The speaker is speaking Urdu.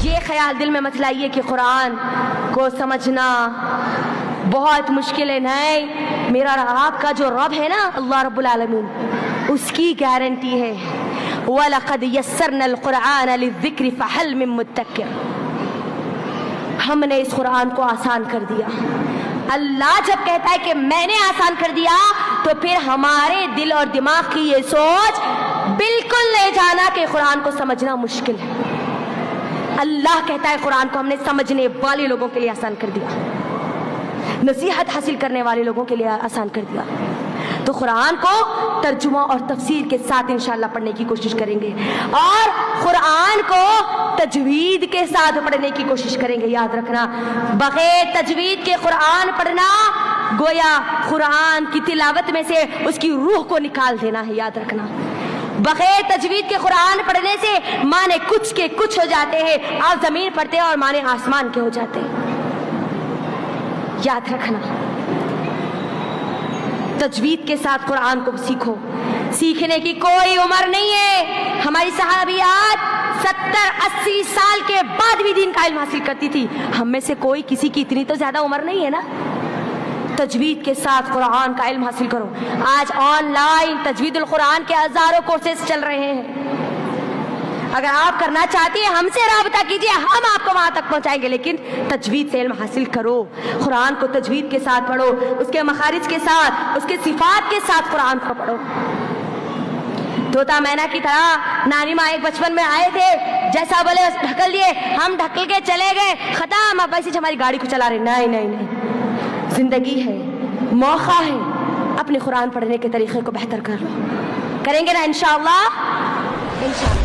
یہ خیال دل میں مت لائیے کہ قرآن کو سمجھنا بہت مشکل ہے. نہیں، میرا اور آپ کا جو رب ہے نا اللہ رب العالمین، اس کی گارنٹی ہے وَلَقَدْ يَسَّرْنَا الْقُرْآنَ لِلذِّكْرِ فَهَلْ مِن مُدَّكِرٍ. ہم نے اس قرآن کو آسان کر دیا. اللہ جب کہتا ہے کہ میں نے آسان کر دیا تو پھر ہمارے دل اور دماغ کی یہ سوچ بالکل لے جانا کہ قرآن کو سمجھنا مشکل ہے. اللہ کہتا ہے قرآن کو ہم نے سمجھنے والے لوگوں کے لیے آسان کر دیا، نصیحت حاصل کرنے والے لوگوں کے لیے آسان کر دیا. تو قرآن کو ترجمہ اور تفسیر کے ساتھ انشاءاللہ پڑھنے کی کوشش کریں گے، اور قرآن کو تجوید کے ساتھ پڑھنے کی کوشش کریں گے. یاد رکھنا، بغیر تجوید کے قرآن پڑھنا گویا قرآن کی تلاوت میں سے اس کی روح کو نکال دینا ہے. یاد رکھنا، بغیر تجوید کے قرآن پڑھنے سے معنی کچھ کے کچھ ہو جاتے ہیں. آپ زمین پڑھتے ہیں اور معنی آسمان کے ہو جاتے ہیں. یاد رکھنا، تجوید کے ساتھ قرآن کو سیکھو. سیکھنے کی کوئی عمر نہیں ہے. ہماری صحابیات 70-80 سال کے بعد بھی دین کا علم حاصل کرتی تھی. ہم میں سے کوئی کسی کی اتنی تو زیادہ عمر نہیں ہے نا. تجوید کے ساتھ قرآن کا علم حاصل کرو. آج آن لائن تجوید القرآن کے ہزاروں کورسز چل رہے ہیں. اگر آپ کرنا چاہتی ہیں ہم سے رابطہ کیجیے، ہم آپ کو وہاں تک پہنچائیں گے. لیکن تجوید سے علم حاصل کرو، قرآن کو تجوید کے ساتھ پڑھو، اس کے مخارج کے ساتھ، اس کے صفات کے ساتھ قرآن کو پڑھو. طوطا مینا کی طرح نانی ماں ایک بچپن میں آئے تھے، جیسا بولے ڈھکل دیے، ہم ڈھکل کے چلے گئے، ختم. اب ایسے ہماری گاڑی کو چلا رہے. نہیں نہیں نہیں، زندگی ہے، موقع ہے، اپنے قرآن پڑھنے کے طریقے کو بہتر کر لو. کریں گے نا انشاءاللہ.